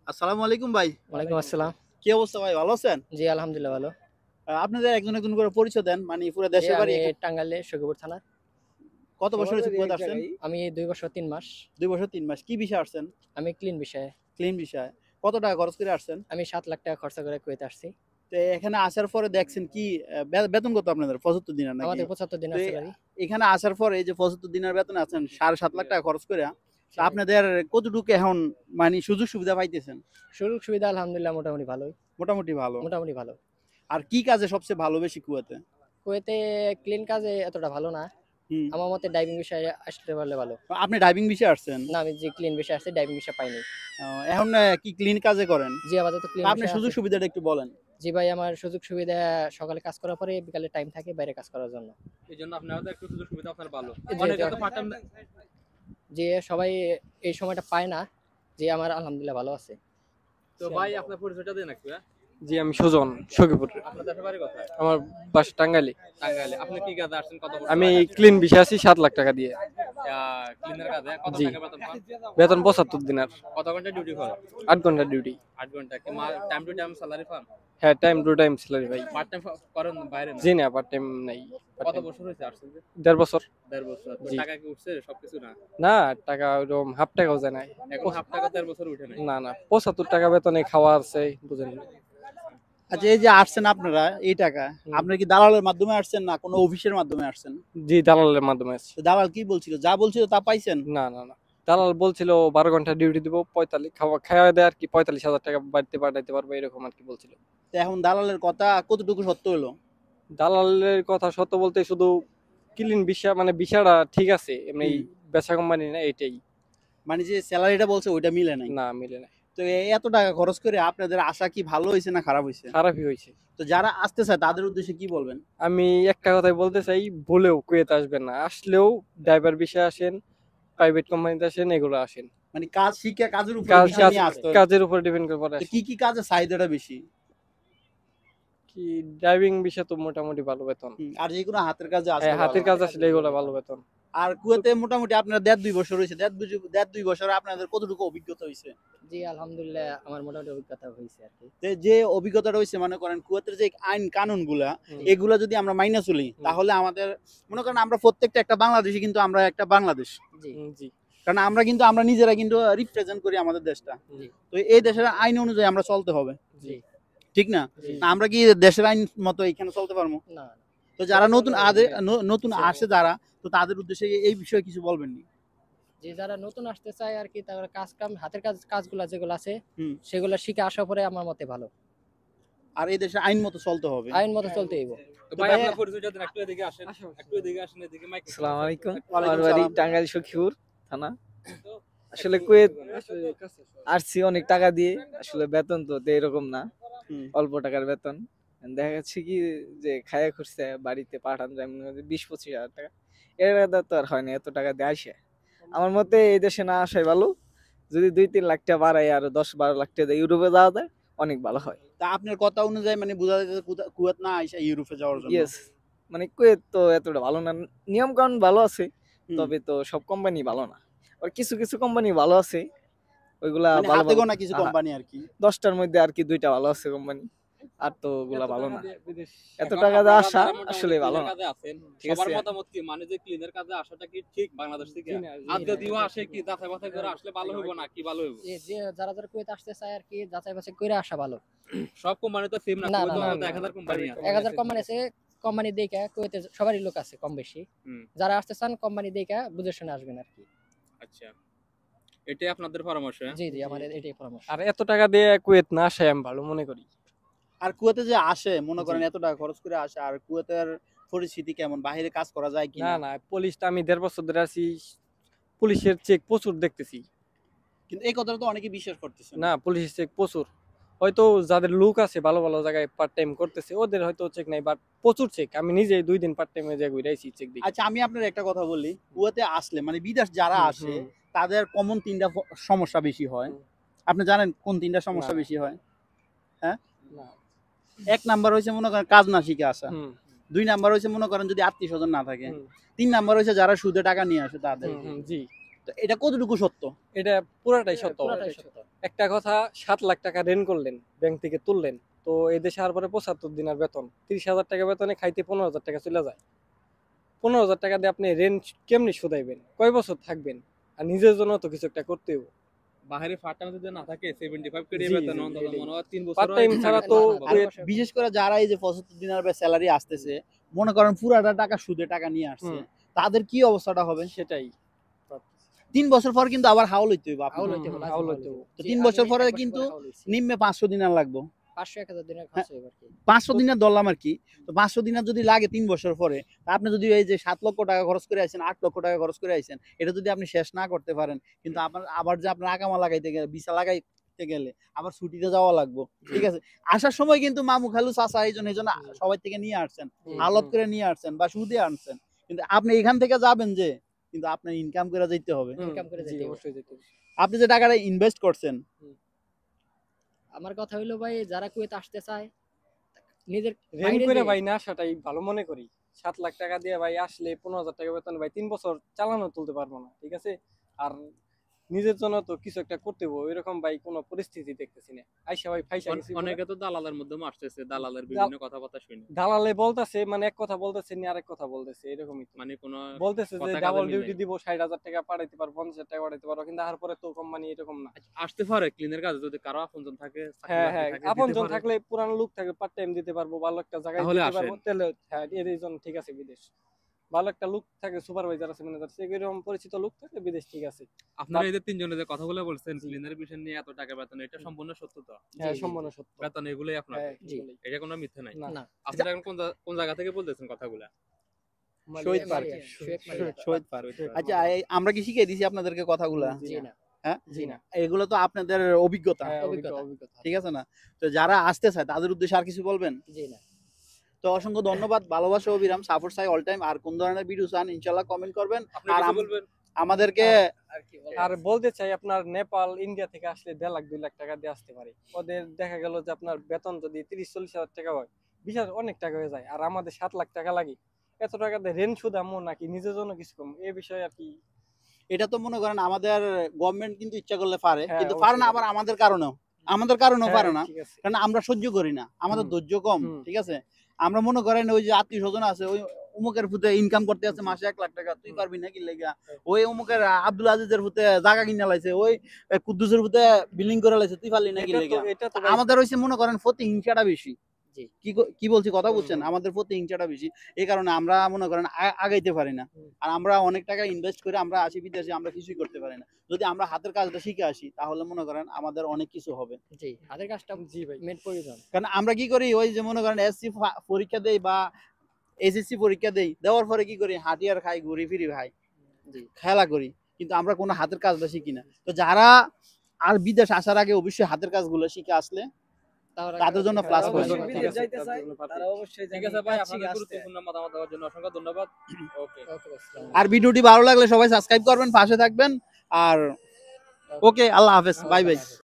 আসসালামু আলাইকুম ভাই। ওয়ালাইকুম আসসালাম। কি অবস্থা ভাই, ভালো আছেন? জি, আলহামদুলিল্লাহ ভালো। আপনাদের একজন একজন করে পরিচয় দেন। মানে পুরো জি, দেশের বাড়ি আমি এখানে। টাঙ্গাইলে সখীপুর থানার। কত বছর সবার হয়েছে বাড়ি কুয়েত এক আসছেন? জায়গায়। আমি ২ বছর ৩ মাস। ২ বছর ৩ মাস। কি বিষয়ে আসছেন? আমি ক্লিন বিষয়ে। ক্লিন বিষয়। কত টাকা খরচ করে আসছেন? আমি ৭,০০,০০০ টাকা খরচা করে কুয়েতে আসছি। তো এখানে আসার পরে দেখছেন কি বেতন কত আপনাদের? ৭৫ দিনার নাকি? আমাদের ৭৫ তো দিনার স্যালারি। এখানে আসার পরে এই যে ৭৫ দিনের বেতন আছেন ৭.৫ লাখ টাকা খরচ করে। তো সেটাই। আপনাদের কতটুকু এখন মানে সুযোগ সুবিধা পাইতেছেন? সুযোগ সুবিধা আলহামদুলিল্লাহ মোটামুটি ভালোই। মোটামুটি ভালো। মোটামুটি ভালো। আর কি কাজে সবচেয়ে ভালো বেশি কুয়েতে? কুয়েতে ক্লিন কাজে এতটা ভালো না। হুম। আমার মতে ডাইভিং বিষয়ে আসতে পারলে ভালো। আপনি ড্রাইভিং বিষয়ে আসছেন? না, আমি যে ক্লিন বিষয়ে আসছি ডাইভিং বিষয়ে পাইনি। এখন কি ক্লিন কাজে করেন? জি, আপাতত ক্লিন তা আপনি বিষয়ে সুযোগ আছি। সুবিধাটা একটু বলেন। জি ভাই, আমার সুযোগ সুবিধা সকালে কাজ করার পরে বিকালে টাইম থাকে বাইরে কাজ করার জন্য। এইজন্য আপনার হয়তো একটু সুযোগ সুবিধা আপনার ভালো। জি, অনেকে এটা তো পার্ট টাইম যে সবাই এই সময়টা পায় না। যে আমার আলহামদুলিল্লাহ ভালো আছে। তো ভাই আপনার পরিচয়টা দেন একটু। জি, আমি সুজন সখীপুর। আপনার দেশের বাড়ি কোথায়? আমার বাসা টাঙ্গাইলে। টাঙ্গাইলে। আপনি কি কাজে আসছেন, কত বছর আমি আগে? ক্লিন বিষয় আছি ৭ লাখ টাকা দিয়ে। ক্লিনার কাজে কত জি। টাকা বেতন পান? বেতন ৭৫ দিনার, কত ঘন্টা ডিউটি করেন? ৮ ঘন্টা ডিউটি। 8 ঘন্টা। কি টাইম টু টাইম স্যালারি পান? হ্যাঁ, টাইম টু টাইম স্যালারি ভাই। পার্ট টাইম করেন বাইরে না? জি না, পার্ট টাইম নাই। কত বছর হয়েছে আসছেন যে? ১.৫ বছর। 1.5 বছর। তো জি। টাকা কি উঠছে সবকিছু না? না, টাকা ওইরকম হাফ টাকাও যায় নাই। এখন হাফ টাকা 1.5 বছর উঠে নাই। না ৭৫ টাকা বেতনে খাওয়া আছে, বুঝেন। আচ্ছা, এই যে আসছেন আপনারা এই টাকা, আপনারা কি দালালের মাধ্যমে আসছেন না কোনো অফিসের মাধ্যমে আসছেন? জি, দালালের মাধ্যমে আসছি। তো দালাল কি বলছিল? যা বলছিল তা পাইছেন? না। দালাল বলছিল ১২ ঘন্টা ডিউটি দিব, ৪৫ খাওয়া দেয় আর কি ৪৫,০০০ টাকা বাড়িতে পাঠাইতে পারবে, এরকম আর কি বলছিল। তো এখন দালালের কথা কতটুকু সত্য হলো? দালালের কথা সত্য বলতে শুধু ক্লিন ভিসা, মানে ভিসাটা ঠিক আছে, এমনি হুম। বেচা কোম্পানি না, এটাই। মানে যে স্যালারিটা বলছে ওইটা মিলে নাই। না, মিলে না। তো এত টাকা খরচ করে আপনাদের আশা কি ভালো হয়েছে না খারাপ হয়েছে? খারাপই হয়েছে। তো যারা আসতে চায় তাদের উদ্দেশ্যে কি বলবেন? আমি একটা কথাই বলতে চাই, ভুলেও কুয়েত আসবেন না। আসলেও ড্রাইভার ভিসা আসেন, প্রাইভেট কোম্পানিতে আসেন, এগুলো আসেন। মানে কাজ শিখে কাজের উপর নিয়ে আসতে হবে। কাজের উপর ডিপেন্ড করে পরে তো আসেন। কি কাজের চাহিদাটা বেশি? কি ড্রাইভিং ভিসা তো মোটামুটি ভালো বেতন। আর যে কোনো হাতের কাজে আসলে হ্যাঁ, হাতের ভালো। কাজ আসলে এগুলো ভালো বেতন। আর কুয়েতে মোটামুটি আপনার ১.৫-২ বছর হয়েছে। ১.৫-২ বছরে আপনাদের কতটুকু অভিজ্ঞতা হয়েছে? জি, আলহামদুলিল্লাহ আমার মোটামুটি অভিজ্ঞতা হয়েছে আর কি। যে অভিজ্ঞতাটা হয়েছে, মনে করেন কুয়েতের যে আইন কানুন গুলা, এগুলা যদি আমরা মাইনা চলি তাহলে আমাদের মনে করেন আমরা প্রত্যেকটা একটা বাংলাদেশি, কিন্তু আমরা একটা বাংলাদেশ। জি। জি। কারণ আমরা নিজেরা কিন্তু রিপ্রেজেন্ট করি আমাদের দেশটা। জি। তো এই দেশের আইন অনুযায়ী আমরা চলতে হবে, জি। ঠিক না? জি। না আমরা কি দেশের আইন মতো এখানে চলতে পারবো? না। তো যারা নতুন আসে যারা, তো তাদের উদ্দেশ্যে এই বিষয়ে কিছু বলবেন নি? যে যারা নতুন আসতে চায় আর কি, তারা হাতের কাজগুলা যেগুলো আছে হুম। সেগুলো শিখে আসার পরে আমার মতে ভালো। আর এই দেশে আইন মতো চলতে হবে। আইন মতো চলতে হইব। তো ভাই আপনার পরিচয়টা দেন একটু, এদিকে আসেন। একটু এদিকে আসেন, এদিকে মাইক। আসসালামু আলাইকুম। ওয়ালাইকুম আমার বাড়ি সালাম। টাঙ্গাইল সখীপুর থানা। আসলে কুয়েত আসছি অনেক টাকা দিয়ে, আসলে বেতন তো এরকম না, হুম। অল্প টাকার বেতন। দেখা যাচ্ছে কি যে খায়া খুঁজছে বাড়িতে পাঠান যায় ২০-২৫ হাজার টাকা, এর বেলা তো আর হয় না এত টাকা দিয়ে আসে। আমার মতে এই দেশে না আসাই ভালো। যদি ২-৩ লাখ টাকা বাড়ায় আরো ১০-১২ লাখ টাকা দিয়ে ইউরোপে যাওয়া যায়, অনেক ভালো হয়। তা আপনার কথা অনুযায়ী মানে বোঝা যাচ্ছে কুয়েত না আইসা ইউরোপে যাওয়ার জন্য। ইয়েস, মানে কুয়েত তো এতটা ভালো না, নিয়ম কানুন ভালো আছে, হুম। তবে তো সব কোম্পানি ভালো না। আর কিছু কিছু কোম্পানি ভালো আছে, ওইগুলা মানে ভালো হাতে ভালো। গোনা কিছু কোম্পানি আর কি। 10টার মধ্যে আর কি 2টা ভালো আছে কোম্পানি, আর তো ওগুলা ভালো না। এত এখন টাকা দিয়ে আপনারা আসা যারা মোটামুটি আসলে ভালো ক্লিনার না। কাজে আছেন, ঠিক সবার আছে। মতামত কি? মানে যে ক্লিনার কাজে আসাটা কি ঠিক বাংলাদেশ থেকে? জি না, জি আর না। যদিও আসে কি যাচাই বাছাই করে আসলে ভালো হইব না কি ভালো হইব? যে যারা কুয়েত আসতে চায় আর কি, যাচাই বাছাই করে আসা ভালো। সব কোম্পানি তো সেম না, না, কুয়েতে না, অন্তত না, 1000 কোম্পানি আছে। ১,০০০ কোম্পানি আছে। কোম্পানি দেখে কুয়েতে সবারই লোক আছে কম বেশি। হুম। যারা আসতে চান কোম্পানি দেখে বুঝে শুনে আসবেন আর কি। আচ্ছা, এটাই আপনাদের পরামর্শ? হ্যাঁ? জি, আমার এটাই পরামর্শ। আর এত টাকা দিয়ে কুয়েত না আসাই আমি ভালো মনে করি। আর কুয়েতে যে আসে মনে করেন এত টাকা খরচ করে আসে, আর কুয়েতের পরিস্থিতি কেমন? বাইরে কাজ করা যায় কি না না? না, পুলিশটা আমি ১.৫ বছর ধরে আছি, পুলিশের চেক প্রচুর দেখতেছি। কিন্তু এই কথাটা তো অনেকে বিশ্বাস করতেছে না। না, পুলিশের চেক প্রচুর। হয়তো যাদের লোক আছে ভালো ভালো জায়গায় পার্ট টাইম করতেছে, ওদের হয়তো চেক নাই, বাট প্রচুর চেক। আমি নিজে 2 দিন পার্ট টাইমে যাই ঘুরাইছি, চেক দিই। আচ্ছা, আমি আপনার একটা কথা বলি, কুয়েতে আসলে মানে বিদেশ যারা হুম, আসে হুম। তাদের কমন ৩টা সমস্যা বেশি হয়। আপনি জানেন কোন ৩টা সমস্যা না। বেশি হয়? হ্যাঁ? না। ১ নাম্বার হইছে মনে করেন কাজ না শিখে আসা। হুম, ২ নাম্বার হইছে মনে করেন যদি আত্মীয়স্বজন না থাকে। হুম, ৩ নাম্বার হইছে যারা সুদে টাকা নিয়ে আসে তাদের। জি। তো এটা কতটুকু সত্য? এটা পুরাটাই সত্য। পুরাটাই সত্য। একটা কথা, 7 লাখ টাকা ঋণ করলেন, ব্যাংক থেকে তুললেন, তো এই দেশে আর পরে 75 দিনের বেতন, 30,000 টাকা বেতনে খাইতে 15,000 টাকা চলে যায়। 15,000 টাকা দিয়ে আপনি ঋণ কেমনি শোধাইবেন, কয় বছর থাকবেন? আর নিজের জন্য তো কিছু একটা করতে হবে। বাহিরে পার্ট টাইম যদি না থাকে 75 করে জি, বেতন জি, অন্তত এটাই। মনে হয় 3 বছর Part time ছাড়া তো আর কুয়েত বিশেষ করে যারা এই যে 75 দিনের স্যালারি আসতেছে, মনে করেন পুরাটা টাকা সুদে টাকা নিয়ে আসছে, হুম। তাদের কি অবস্থাটা হবে? সেটাই। 3 বছর পর কিন্তু আবার হাউল হইতে হবে আপনার। হাউল হইতে হবে, হাউল লাজিম হইতে হাউল হবে। হইতে তো হবে। 3 জি, বছর আমি পরে 1 বছর কিন্তু পরে হাউল হইছি। নিম্নে 500 দিনার লাগবে। 500-1000 দিনের খরচ হইব আর কি। 500 দিনের ধরলাম আর কি। তো 500 দিনার যদি লাগে 3 বছর পরে, তা আপনি যদি এই যে 7 লক্ষ টাকা খরচ করে আইছেন, 8 লক্ষ টাকা খরচ করে আইছেন, এটা যদি আপনি শেষ না করতে পারেন, কিন্তু আবার যে আপনার আকামা লাগাইতে গেলে, ভিসা লাগাইতে গেলে আবার ছুটিতে যাওয়া লাগবে। ঠিক আছে? আসার সময় কিন্তু মামু খালু চাচা এইজন সবাই থেকে নিয়ে আসছেন। জি, আলাদা করে নিয়ে আসছেন বা সুদে আনছেন। কিন্তু আপনি এখান থেকে যাবেন যে, কিন্তু আপনার ইনকাম করে যেতে হবে। ইনকাম করে জি, যেতে হবে। অবশ্যই যেতে হবে। আপনি যে টাকাটা ইনভেস্ট করছেন, আমার কথা হইলো ভাই, যারা কুয়েত আসতে চায় নিজের ঋণ বাইরে করে যে- ভাই না আসাটাই ভালো মনে করি। 7 লাখ টাকা দিয়ে ভাই আসলে 15,000 টাকা বেতন ভাই 3 বছর চালানো তুলতে পারবো না, ঠিক আছে? আর নিজের জন্য তো কিছু একটা করতে হবে, এরকম ভাই কোনো পরিস্থিতি দেখতেছি না। আইসা ভাই ফাইসা গেছি পুরা। অনেকে তো দালালের মধ্যে আসতেছে, দালালের বিভিন্ন কথাবার্তা শুনে, দালালে বলতেছে, মানে এক কথা বলতেছে নি আরেক কথা বলতেছে, এরকমই তো। মানে কোনো বলতেছে যে কথা কাজে ডাবল মিল ডিউটি নাই। দিব, 60,000 টাকা পাঠাইতে পারবো, 50,000 টাকা পাঠাইতে পারবো, কিন্তু আর পরে তো কোম্পানি এরকম না। আসতে পারে ক্লিনের কাজে যদি কারো আপনজন থাকে, চাকরি হ্যাঁ বাকরি হ্যাঁ, থাকে, আপন দিতে জন পারে। থাকলে, পুরানো লোক থাকলে পার্ট টাইম দিতে পারবো, ভালো একটা জায়গায় তাহলে দিতে আসেন। পারবো, তাহলে হ্যাঁ এই জন্য ঠিক আছে বিদেশ। ভালো একটা লোক থাকে, সুপারভাইজার আছে, ম্যানেজার আছে, এরকম পরিচিত লোক থাকে, বিদেশ ঠিক আছে। আপনারা এই যে তিনজনে যে কথাগুলো বলছেন জি। ক্লিনের বিষয় নিয়ে এত টাকা বেতন, এটা সম্পূর্ণ সত্য তো? হ্যাঁ জি, সম্পূর্ণ সত্য। বেতন এগুলোই আপনার, হ্যাঁ, জি। এগুলোই। এটা কোনো মিথ্যে নাই। না। না। আপনারা এখন কোন জায়গা থেকে বলতেছেন কথাগুলা? শহীদ পার্ক। মালিয়া, শোয়েব মালিয়া। শহীদ পার্ক। আচ্ছা, আমরা কি শিখিয়ে দিছি আপনাদেরকে কথাগুলা? জি না। হ্যাঁ? জি না। এগুলো তো আপনাদের অভিজ্ঞতা। হ্যাঁ, অভিজ্ঞতা। অভিজ্ঞতা। ঠিক আছে না? তো যারা আসতে চায় তাদের উদ্দেশ্যে আর কিছু বলবেন? জি না। তো অসংখ্য ধন্যবাদ, ভালোবাসা অবিরাম, সাপোর্ট চাই অল টাইম। আর কোন ধরনের ভিডিও চান ইনশাআল্লাহ কমেন্ট করবেন। আপনি আর কিছু বলবেন? আমাদেরকে আর কি বলবো? আর বলতে চাই, আপনার নেপাল, ইন্ডিয়া থেকে আসলে 1.5 লাখ 2 লাখ টাকা দিয়ে আসতে পারে। ওদের দেখা গেল যে আপনার বেতন যদি 30-40 হাজার টাকা হয়, 20 হাজার অনেক টাকা হয়ে যায়। আর আমাদের 7 লাখ টাকা লাগে। এত টাকা দিয়ে ঋণ শুধামো নাকি নিজের জন্য কিছু কম, এই বিষয়ে আর কি। এটা তো মনে করেন আমাদের গভর্নমেন্ট কিন্তু ইচ্ছা করলে পারে, হ্যাঁ, কিন্তু পারে না অবশ্যই আবার আমাদের কারণেও পারে হ্যাঁ, না, ঠিক আছে। কারণ আমরা সহ্য করি না, আমাদের হুম। ধৈর্য কম। হুম। ঠিক আছে? আমরা মনে করেন ওই যে আত্মীয় স্বজন আছে, ওই অমুকের ফুতে ইনকাম করতে আছে মাসে 1 লাখ টাকা, তুই হুম। পারবি নাকি লেগা? ওই অমুকের আব্দুল আজিজের ফুতে জায়গা কিনা লাইছে, ওই কুদ্দুসের ফুতে বিল্ডিং করে লাইছে, তুই পারলি নাকি লেগা? এটা তো ভাই, আমাদের হইছে মনে করেন প্রতিহিংসাটা বেশি। জি। কি বলছি কথা হুম, বুঝছেন? হুম। আমাদের প্রতিহিংসাটা বেশি, এই কারণে আমরা মনে করেন আগাইতে পারি না। হুম। আর আমরা অনেক টাকা ইনভেস্ট করে আমরা আসি বিদেশে, আমরা কিছুই করতে পারি না। যদি আমরা হাতের কাজটা শিখে আসি, তাহলে মনে করেন আমাদের অনেক কিছু হবে। জি, হাতের কাজটা জি ভাই। মেন প্রয়োজন। কারণ আমরা কি করি, ওই যে মনে করেন এসসি পরীক্ষা দেই বা এসএসসি পরীক্ষা দেই, দেওয়ার পরে কি করি, হাতিয়ার খাই, ঘুরি ফিরি ভাই, জি। খেলা করি, কিন্তু আমরা কোনো হাতের কাজটা শিখি না। তো যারা আর বিদেশ আসার আগে অবশ্যই হাতের কাজগুলো শিখে আসলে তাদের জন্য হ্যাঁ, প্লাস অবশ্যই পয়েন্ট। ঠিক বিদেশ আছে। যাইতে চায়, তারা অবশ্যই ঠিক জানি আছে ভাই, কাজ আপনাদের শিখে আসতে। গুরুত্বপূর্ণ মতামত দেওয়ার জন্য অসংখ্য ধন্যবাদ। ওকে। ওকে, আসসালামু আর ভিডিওটি ভালো লাগলে সবাই সাবস্ক্রাইব করবেন, পাশে থাকবেন। আর ওকে, আল্লাহ হাফেজ, বাই বাই।